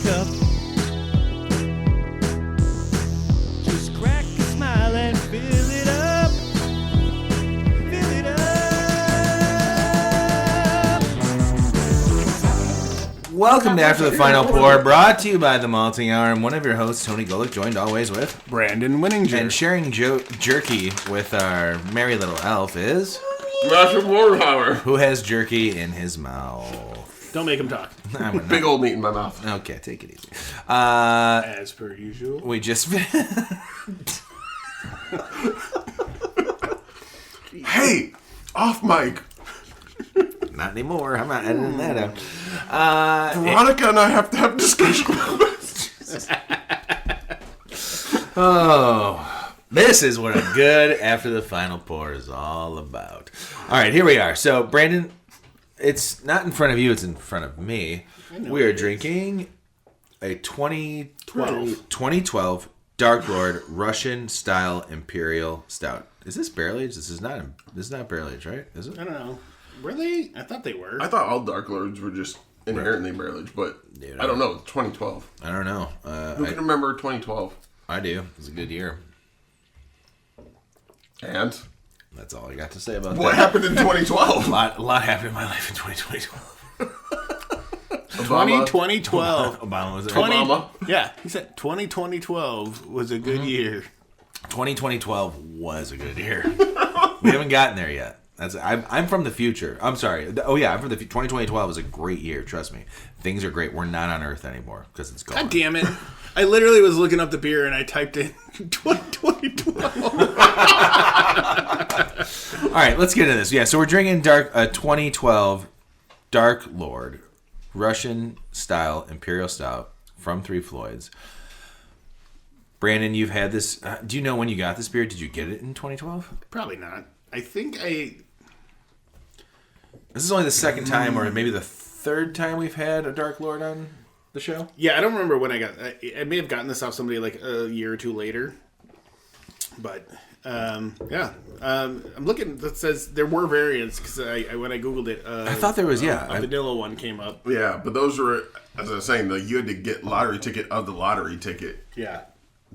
cup. Just crack a smile and fill it up. Fill it up. Welcome to After the Final Pour, brought to you by the Malting Hour. I'm one of your hosts, Tony Golick, joined always with Brandon Winninger. And sharing jerky with our merry little elf is Russian Warhammer, who has jerky in his mouth. Don't make him talk. Big old meat in my mouth. Okay, take it easy. As per usual. We just... Hey, off mic. Not anymore. I'm not editing that out. Veronica and I have to have a discussion about this. Oh, this is what a good After the Final Pour is all about. All right, here we are. So, Brandon, it's not in front of you, it's in front of me. We are drinking a 2012 Dark Lord Russian-Style Imperial Stout. Is this barrel aged? This is not barrel aged, right? Is it? I don't know. Were they? I thought they were. I thought all Dark Lords were just inherently barrel-aged, but Dude, I don't know. 2012. I don't know. Who can remember 2012? I do. It was a good year. And? That's all I got to say about that. What happened in 2012? A lot happened in my life in 2012. 2012. Obama was there. Obama? Yeah, he said 2012 was a good year. 2012 was a good year. We haven't gotten there yet. I'm from the future. I'm sorry. I'm from the 2012 was a great year. Trust me. Things are great. We're not on Earth anymore because it's gone. God damn it. I literally was looking up the beer and I typed in 2012. All right, let's get into this. Yeah, so we're drinking 2012 Dark Lord Russian-Style Imperial Stout from Floyds. Brandon, you've had this. Do you know when you got this beer? Did you get it in 2012? Probably not. I think This is only the second time, or maybe the third time we've had a Dark Lord on the show. Yeah, I don't remember when I got. I may have gotten this off somebody like a year or two later, but yeah, I'm looking. That says there were variants because when I googled it, I thought there was a vanilla one came up. Yeah, but those were, as I was saying, you had to get lottery ticket of the lottery ticket. Yeah.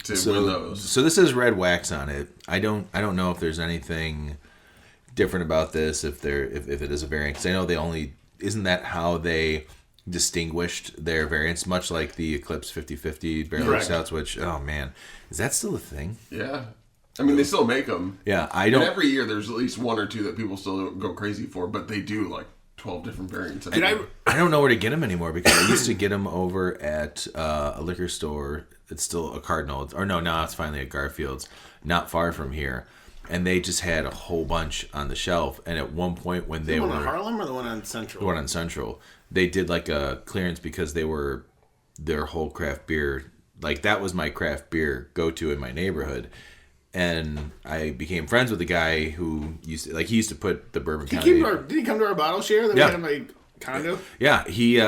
To win those. So this is red wax on it. I don't know if there's anything different about this, if it is a variant, because I know isn't that how they distinguished their variants, much like the Eclipse 50/50 barrel aged stouts, which, oh man, is that still a thing? Yeah. I mean, they still make them. Yeah, I don't. And every year there's at least one or two that people still go crazy for, but they do like 12 different variants. I don't know where to get them anymore because I used to get them over at a liquor store. It's still a Cardinal, or no, now it's finally at Garfield's, not far from here. And they just had a whole bunch on the shelf. And at one point when they were... The one on Harlem or the one on Central? The one on Central. They did like a clearance because they were their whole craft beer. Like that was my craft beer go-to in my neighborhood. And I became friends with the guy who used to put the Bourbon County... Did he come to our bottle share that we had in my condo? Yeah, he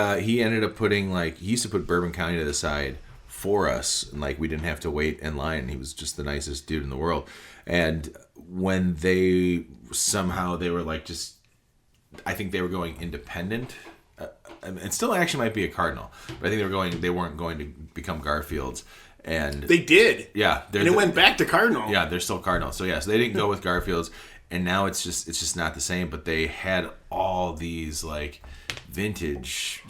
ended up putting he used to put Bourbon County to the side for us, and we didn't have to wait in line. He was just the nicest dude in the world. And when they were I think they were going independent. It still actually might be a Cardinal, but I think they weren't going to become Garfield's. And they did. Yeah. And it went back to Cardinal. Yeah, they're still Cardinal. So yeah, so they didn't go with Garfield's, and now it's just not the same. But they had all these vintage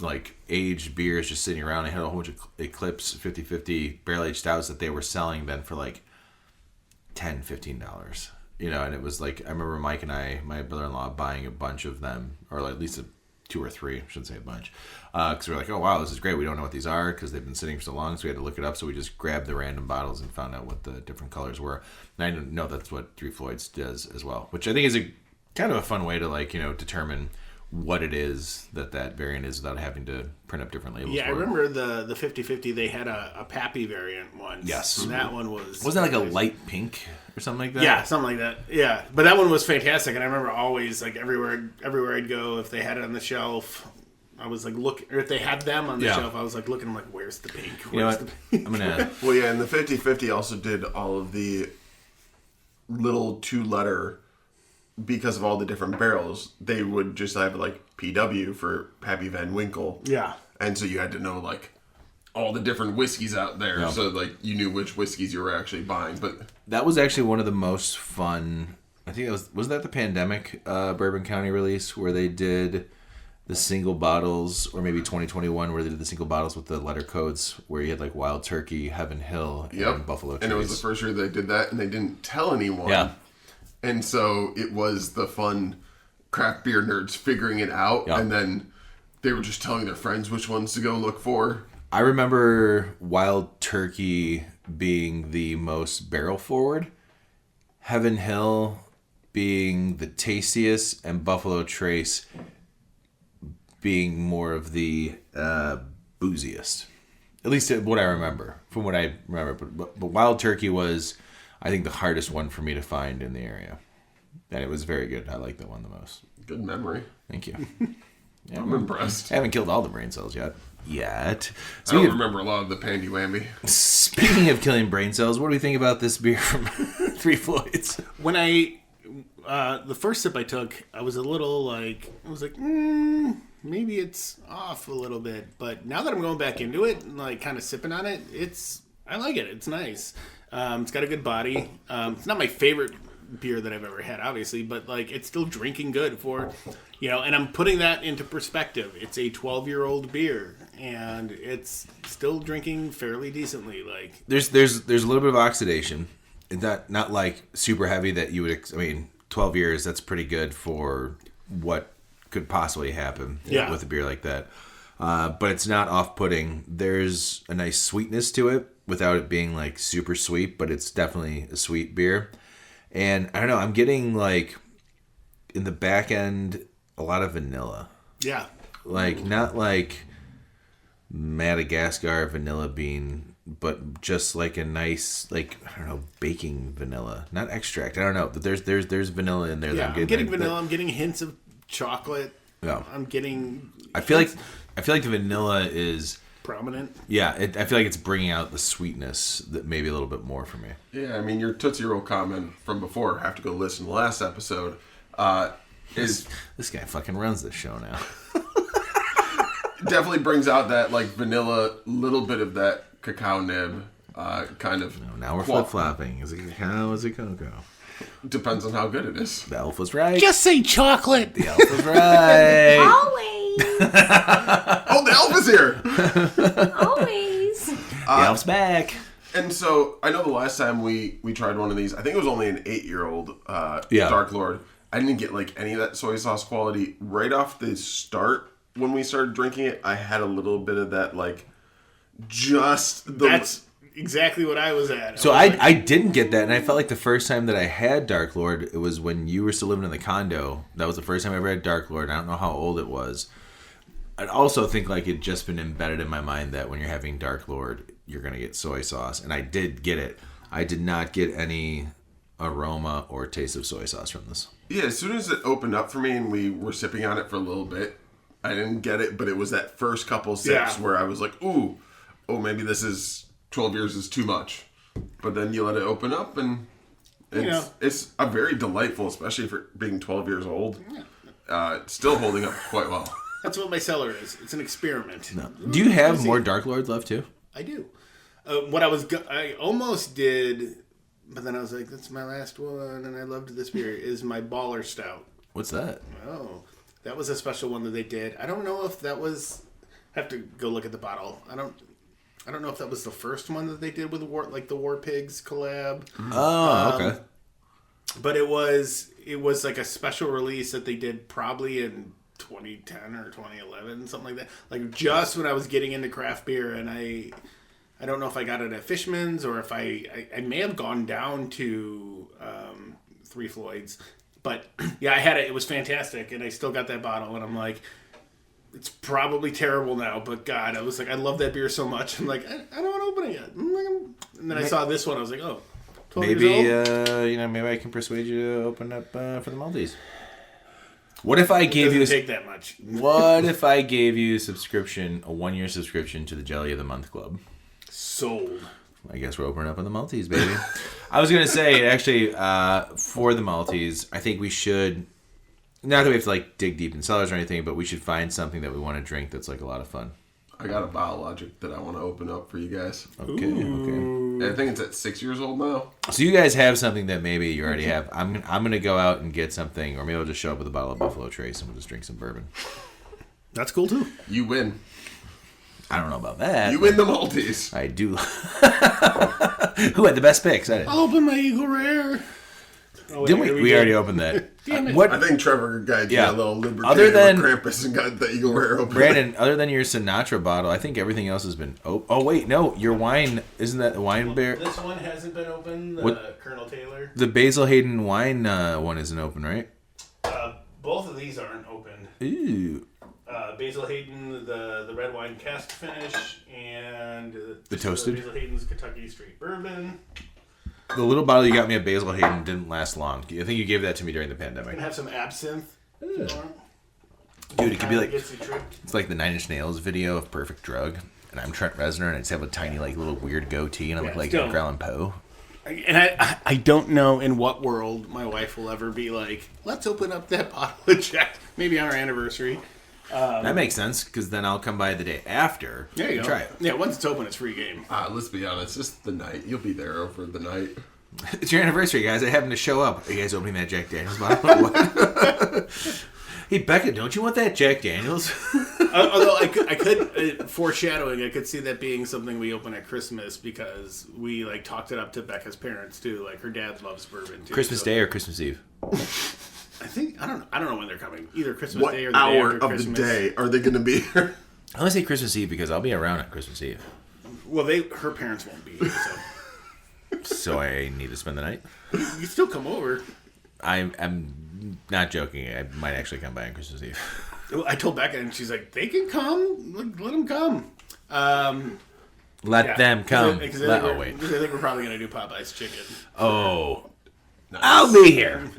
aged beers just sitting around. They had a whole bunch of Eclipse 50/50 barrel aged stouts that they were selling then for $10-15. And it was I remember Mike and my brother-in-law buying a bunch of them, or at least two or three, I shouldn't say a bunch, because we were oh wow, this is great. We don't know what these are because they've been sitting for so long, so we had to look it up. So we just grabbed the random bottles and found out what the different colors were. And I didn't know that's what Floyds does as well, which I think is a kind of a fun way to determine what it is that variant is without having to print up different labels. Yeah, I remember the 50/50. They had a Pappy variant once. Yes, and that one wasn't that a light pink or something like that? Yeah, something like that. Yeah, but that one was fantastic, and I remember always everywhere I'd go, if they had it on the shelf, I was look, or if they had them on the shelf, I was looking. I'm where's the pink? Where's the pink? I'm gonna. Well, yeah, and the 50/50 also did all of the little 2-letter. Because of all the different barrels, they would just have PW for Pappy Van Winkle. Yeah. And so you had to know all the different whiskeys out there, so like you knew which whiskeys you were actually buying. But that was actually one of the most fun. I think it was that the Pandemic Bourbon County release where they did the single bottles, or maybe 2021 where they did the single bottles with the letter codes, where you had like Wild Turkey, Heaven Hill, and Buffalo Trace. And it was the first year they did that, and they didn't tell anyone. Yeah. And so it was the fun craft beer nerds figuring it out, and then they were just telling their friends which ones to go look for. I remember Wild Turkey being the most barrel forward, Heaven Hill being the tastiest, and Buffalo Trace being more of the booziest. At least what I remember, from what I remember. But Wild Turkey was, I think, the hardest one for me to find in the area. And it was very good. I like that one the most. Good memory. Thank you. Yeah, I'm impressed. I haven't killed all the brain cells yet. I don't remember a lot of the Pandy Whammy. Speaking of killing brain cells, what do we think about this beer from Three Floyds? When the first sip I took, I was a little like, maybe it's off a little bit. But now that I'm going back into it and like kind of sipping on it, I like it. It's nice. It's got a good body. It's not my favorite beer that I've ever had, obviously, but like it's still drinking good for, and I'm putting that into perspective. It's a 12-year-old beer and it's still drinking fairly decently. Like there's a little bit of oxidation. It's not like super heavy that you would. 12 years, that's pretty good for what could possibly happen with a beer like that. But it's not off-putting. There's a nice sweetness to it without it being like super sweet, but it's definitely a sweet beer. And I don't know, I'm getting like in the back end a lot of vanilla. Yeah. Like not like Madagascar vanilla bean, but just like a nice, like, I don't know, baking vanilla, not extract. I don't know, but there's vanilla in there. Yeah, that I'm getting vanilla. I'm getting hints of chocolate. Yeah, I'm getting. I feel like the vanilla is prominent. Yeah, I feel like it's bringing out the sweetness that maybe a little bit more for me. Yeah, I mean your Tootsie Roll comment from before. Have to go listen to the last episode. Is this guy fucking runs this show now? Definitely brings out that like vanilla, little bit of that cacao nib, kind of. No, now we're flip flopping. Is it cacao? Is it cocoa? Depends on how good it is. The elf was right. Just say chocolate. The elf was right. Always. Oh, the elf is here. Always. The elf's back. And so I know the last time we tried one of these, I think it was only an 8-year-old Dark Lord. I didn't get like any of that soy sauce quality right off the start. When we started drinking it, I had a little bit of that, like, That's exactly what I was at. So I didn't get that, and I felt like the first time that I had Dark Lord, it was when you were still living in the condo. That was the first time I ever had Dark Lord. I don't know how old it was. I also think like it'd just been embedded in my mind that when you're having Dark Lord, you're going to get soy sauce. And I did get it. I did not get any aroma or taste of soy sauce from this. Yeah, as soon as it opened up for me and we were sipping on it for a little bit, I didn't get it, but it was that first couple sips where I was like, oh, maybe this is 12 years is too much. But then you let it open up and it's a very delightful, especially for being 12 years old. It's still holding up quite well. That's what my cellar is. It's an experiment. No. Do you have more Dark Lords left too? I do. I almost did, but then I was like, that's my last one, and I loved this beer, is my Baller Stout. What's that? Oh, that was a special one that they did. I don't know if that was. I have to go look at the bottle. I don't know if that was the first one that they did with the War Pigs collab. Oh, okay. But it was like a special release that they did probably in 2010 or 2011, something like that. Like just when I was getting into craft beer, and I don't know if I got it at Fishman's or if I may have gone down to Three Floyds. But yeah, I had it. It was fantastic, and I still got that bottle. And I'm like, it's probably terrible now, but God, I was like, I love that beer so much. I'm like, I don't want to open it yet. And then I saw this one. I was like, oh, 12 maybe years old? maybe I can persuade you to open up for the Maltese. What if I gave you take that much? What if I gave you a 1-year subscription to the Jelly of the Month Club? Sold. I guess we're opening up on the Maltese, baby. I was gonna say actually for the Maltese, I think we should. Not that we have to like dig deep in cellars or anything, but we should find something that we want to drink that's like a lot of fun. I got a biologic that I want to open up for you guys. Okay. I think it's at 6 years old now. So you guys have something that maybe you already have. I'm gonna go out and get something, or maybe I'll just show up with a bottle of Buffalo Trace and we'll just drink some bourbon. That's cool too. You win. I don't know about that. You win the Maltese. I do. Who had the best picks? I didn't. I'll open my Eagle Rare. Oh, wait, Didn't we? We already opened that. Damn it. What? I think Trevor got a little libertarian Other than Krampus and got the Eagle Rare open. Brandon, other than your Sinatra bottle, I think everything else has been. Oh wait, no, your wine isn't that the wine bear? This one hasn't been open. Colonel Taylor. The Basil Hayden wine one isn't open, right? Both of these aren't open. Ooh. Basil Hayden, the red wine cask finish, and The toasted? Basil Hayden's Kentucky Straight Bourbon. The little bottle you got me at Basil Hayden didn't last long. I think you gave that to me during the You can pandemic. have some absinthe. Dude, it could be like Gets you tripped. it's like the Nine Inch Nails video of Perfect Drug, and I'm Trent Reznor, and I just have a tiny like little weird goatee, and I look like still. Edgar Allan Poe. And I don't know in what world my wife will ever be like, let's open up that bottle of Jack. Maybe on our anniversary. That makes sense, because then I'll come by the day after There you and go. try it. Yeah, once it's open, it's free game. Let's be honest, just the night. You'll be there over the night. It's your anniversary, guys. I happen to show up. Are you guys opening that Jack Daniels bottle? What? Hey, Becca, don't you want that Jack Daniels? Although I could foreshadowing, I could see that being something we open at Christmas because we like talked it up to Becca's parents too. Like her dad loves bourbon too. Christmas Day or Christmas Eve? I think I don't know when they're coming. Either Christmas What Day or the day hour after of Christmas. the day are they going to be here? I want to say Christmas Eve because I'll be around at Christmas Eve. Well, her parents won't be here, so So I need to spend the night? you can still come over. I'm not joking. I might actually come by on Christmas Eve. I told Becca, and she's like, "They can come. Let them come." Let them come. Because Oh, wait. I think we're probably gonna do Popeye's chicken. Oh. Nice. I'll be here.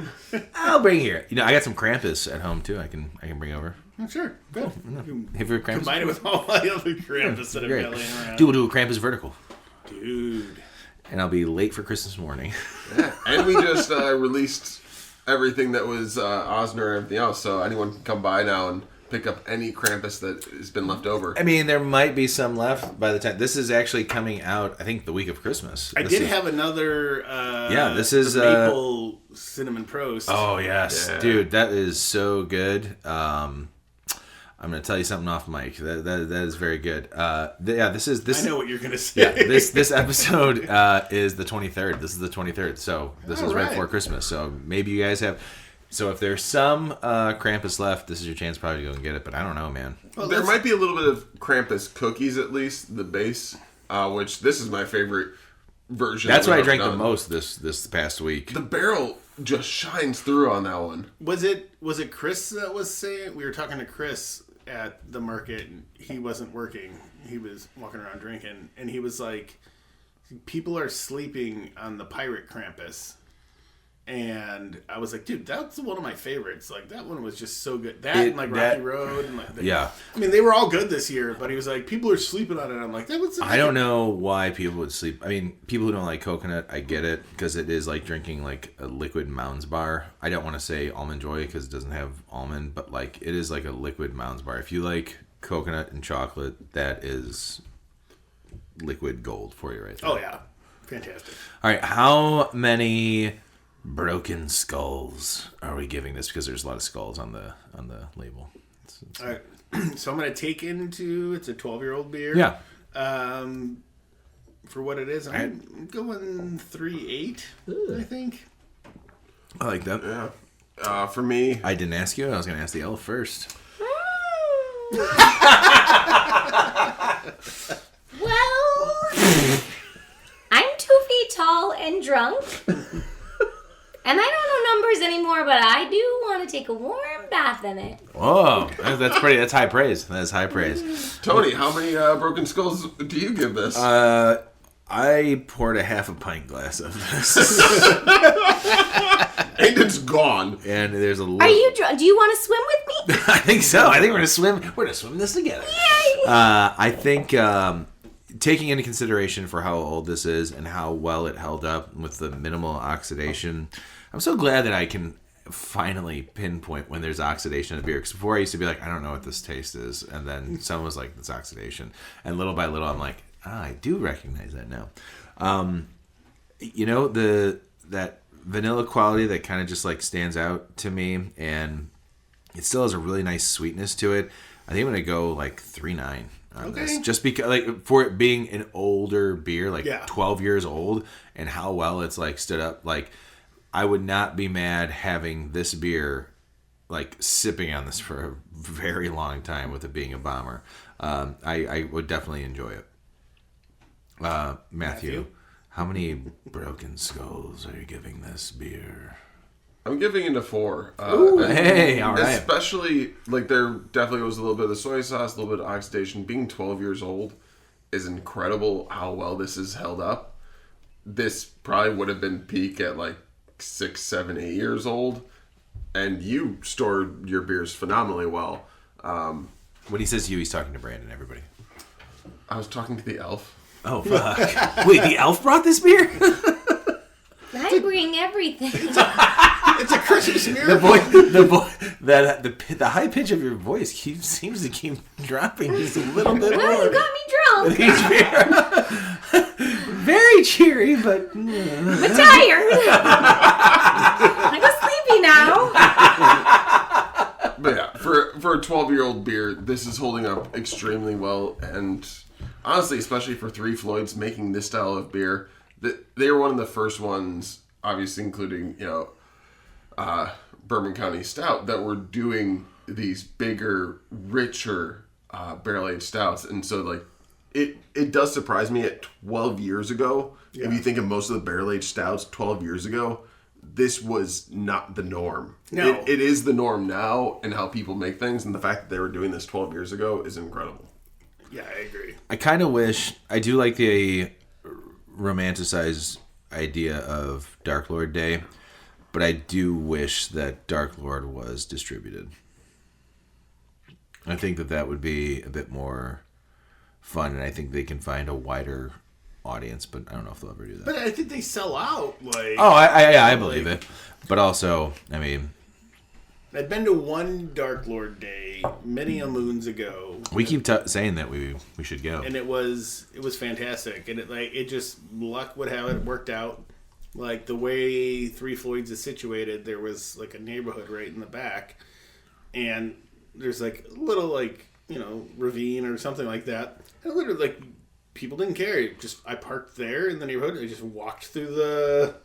I'll bring here. You know, I got some Krampus at home, too. I can bring over. Oh, sure, go. Have you Krampus? Combine it with all my other Krampus that I've Great. got laying around. Dude, we'll do a Krampus vertical. Dude. And I'll be late for Christmas morning. Yeah. And we just released everything that was Osner and everything else, so anyone can come by now and pick up any Krampus that has been left over. I mean, there might be some left by the time. This is actually coming out, I think, the week of Christmas. I did have another this is the maple cinnamon roast. Oh, yes. Yeah. Dude, that is so good. I'm going to tell you something off mic. That is very good. This is. I know what you're gonna say. Yeah, this episode is the 23rd. This is the 23rd, so this is right right. before Christmas. So maybe you guys have. So if there's some Krampus left, this is your chance probably to go and get it. But I don't know, man. Well, There might be a little bit of Krampus cookies, at least, the base, which this is my favorite version. That's that what I we've drank ever the done. most this past week. The barrel just shines through on that one. Was it Chris that was saying? We were talking to Chris at the market, and he wasn't working. He was walking around drinking, and he was like, "People are sleeping on the Pirate Krampus." And I was like, dude, that's one of my favorites. Like, that one was just so good. That and like Rocky Road. And like, Yeah. I mean, they were all good this year, but he was like, people are sleeping on it. I'm like, that was. I don't know why people would sleep. I mean, people who don't like coconut, I get it, because it is like drinking like a liquid Mounds bar. I don't want to say Almond Joy because it doesn't have almond, but like it is like a liquid Mounds bar. If you like coconut and chocolate, that is liquid gold for you right there. Oh, yeah. Fantastic. All right, how many broken skulls are we giving this? Because there's a lot of skulls on the label. All right. So I'm going to take into, it's a 12-year-old beer. Yeah. For what it is, I'm going 3.8, I think. I like that. Yeah. For me, I didn't ask you. I was going to ask the elf first. Well, I'm 2 feet tall and drunk. And I don't know numbers anymore, but I do want to take a warm bath in it. Whoa, that's pretty. That's high praise. That's high praise. Tony, how many broken skulls do you give this? I poured a half a pint glass of this, And it's gone. and there's a little. Are you drunk? Do you want to swim with me? I think so. I think we're gonna swim. We're gonna swim this together. Yay! I think taking into consideration for how old this is and how well it held up with the minimal oxidation, I'm so glad that I can finally pinpoint when there's oxidation in the beer. Because before I used to be like, I don't know what this taste is. And then someone was like, it's oxidation. And little by little, I'm like, I do recognize that now. That vanilla quality that kind of just like stands out to me. And it still has a really nice sweetness to it. I think I'm going to go like 3.9 on this. Just because, like, for it being an older beer, like 12 years old, and how well it's like stood up, like, I would not be mad having this beer, like, sipping on this for a very long time with it being a bomber. I would definitely enjoy it. Matthew, how many broken skulls are you giving this beer? I'm giving it a 4. Hey, all right. Especially, like, there definitely was a little bit of the soy sauce, a little bit of oxidation. Being 12 years old is incredible how well this is held up. This probably would have been peak at, like, 6, 7, 8 years old. And you stored your beers phenomenally well. When he says you, he's talking to Brandon, everybody. I was talking to the elf. Oh, fuck. Wait, the elf brought this beer? I bring everything. It's a Christmas miracle. The high pitch of your voice seems to keep dropping just a little bit Well, more. you got me drunk. Each beer. Very cheery, but I'm tired. I go sleepy now. But yeah, for a 12-year-old beer, this is holding up extremely well. And honestly, especially for Three Floyds making this style of beer, they were one of the first ones, obviously including, Bourbon County Stout, that were doing these bigger, richer barrel-aged stouts. And so, like, it does surprise me at 12 years ago. Yeah. If you think of most of the barrel-aged stouts 12 years ago, this was not the norm. No. It is the norm now in how people make things, and the fact that they were doing this 12 years ago is incredible. Yeah, I agree. I kind of wish, I do like the romanticized idea of Dark Lord Day, but I do wish that Dark Lord was distributed. I think that would be a bit more fun, and I think they can find a wider audience, but I don't know if they'll ever do that. But I think they sell out. Like, I believe it. But also, I mean, I've been to one Dark Lord Day many a moons ago. We keep saying that we should go, and it was fantastic, and it just luck would have it worked out. Like the way Three Floyds is situated, there was like a neighborhood right in the back, and there's like a little ravine or something like that. And literally, like, people didn't care. I parked there in the neighborhood. I just walked through the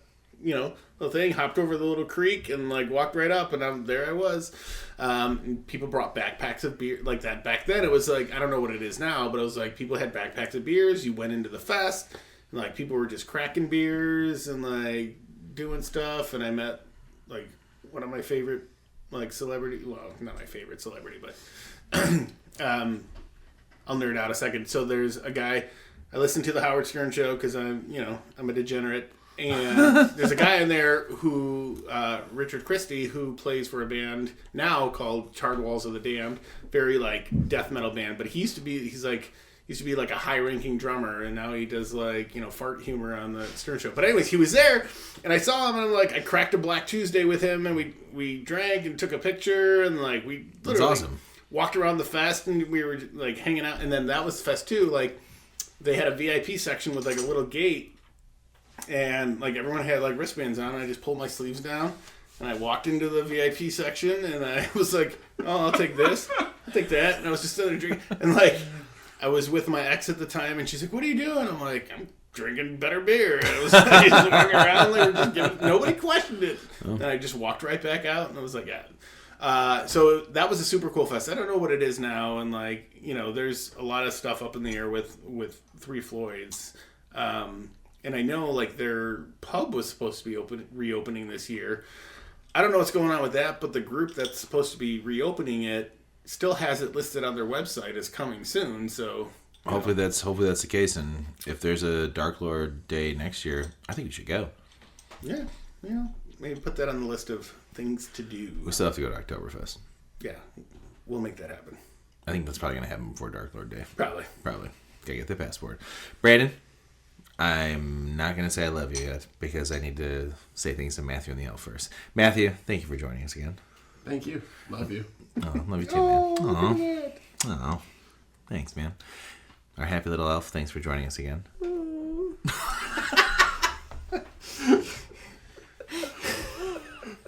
little thing, hopped over the little creek, and like walked right up, and there I was. And people brought backpacks of beer like that. Back then, it was like, I don't know what it is now, but it was like people had backpacks of beers. You went into the fest, and like people were just cracking beers and like doing stuff. And I met like one of my favorite like celebrity. Well, not my favorite celebrity, but I'll nerd out a second. So there's a guy. I listen to the Howard Stern show because I'm a degenerate. And there's a guy in there who, Richard Christie, who plays for a band now called Charred Walls of the Damned, very like death metal band. But he used to be like a high-ranking drummer, and now he does like fart humor on the Stern show. But anyways, he was there, and I saw him, and I'm like, I cracked a Black Tuesday with him, and we drank and took a picture, and like we literally walked around the fest, and we were like hanging out. And then that was Fest 2. Like they had a VIP section with like a little gate. And like everyone had like wristbands on, and I just pulled my sleeves down, and I walked into the VIP section, and I was like, "Oh, I'll take this, I'll take that," and I was just sitting there drinking, and like I was with my ex at the time, and she's like, "What are you doing?" I'm like, "I'm drinking better beer." And I was like, just walking around, like, just nobody questioned it, and I just walked right back out, and I was like, "Yeah." So that was a super cool fest. I don't know what it is now, and like there's a lot of stuff up in the air with Three Floyds. And I know like their pub was supposed to be reopening this year. I don't know what's going on with that, but the group that's supposed to be reopening it still has it listed on their website as coming soon. So hopefully that's the case. And if there's a Dark Lord Day next year, I think we should go. Yeah, maybe put that on the list of things to do. We still have to go to Oktoberfest. Yeah, we'll make that happen. I think that's probably going to happen before Dark Lord Day. Probably. Gotta get the passport. Brandon, I'm not going to say I love you yet because I need to say things to Matthew and the elf first. Matthew, thank you for joining us again. Thank you. Love you. Oh, love you too, man. Oh, thanks, man. Our happy little elf, thanks for joining us again.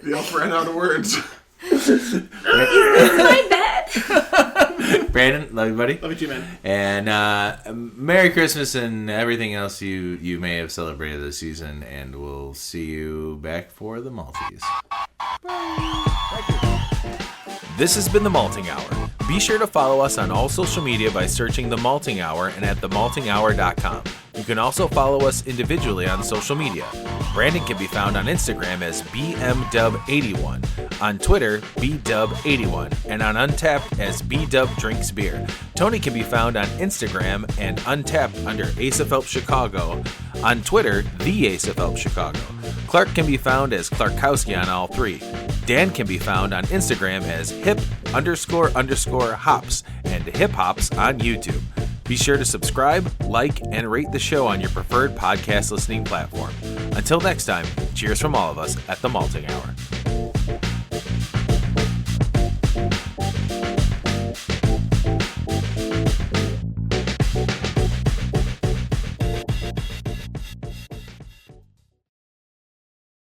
The elf ran out of words. Is this my bed? Brandon, love you, buddy. Love you too, man. And Merry Christmas and everything else you may have celebrated this season. And we'll see you back for the Maltese. This has been The Malting Hour. Be sure to follow us on all social media by searching The Malting Hour and at themaltinghour.com. You can also follow us individually on social media. Brandon can be found on Instagram as BMDub81, on Twitter, BDub81, and on Untapped as BDubDrinksBeer. Tony can be found on Instagram and Untapped under Ace of Help Chicago, on Twitter, The Ace of Help Chicago. Clark can be found as Clarkowski on all three. Dan can be found on Instagram as hip__hops and hip hops on YouTube. Be sure to subscribe, like, and rate the show on your preferred podcast listening platform. Until next time, cheers from all of us at the Malting Hour.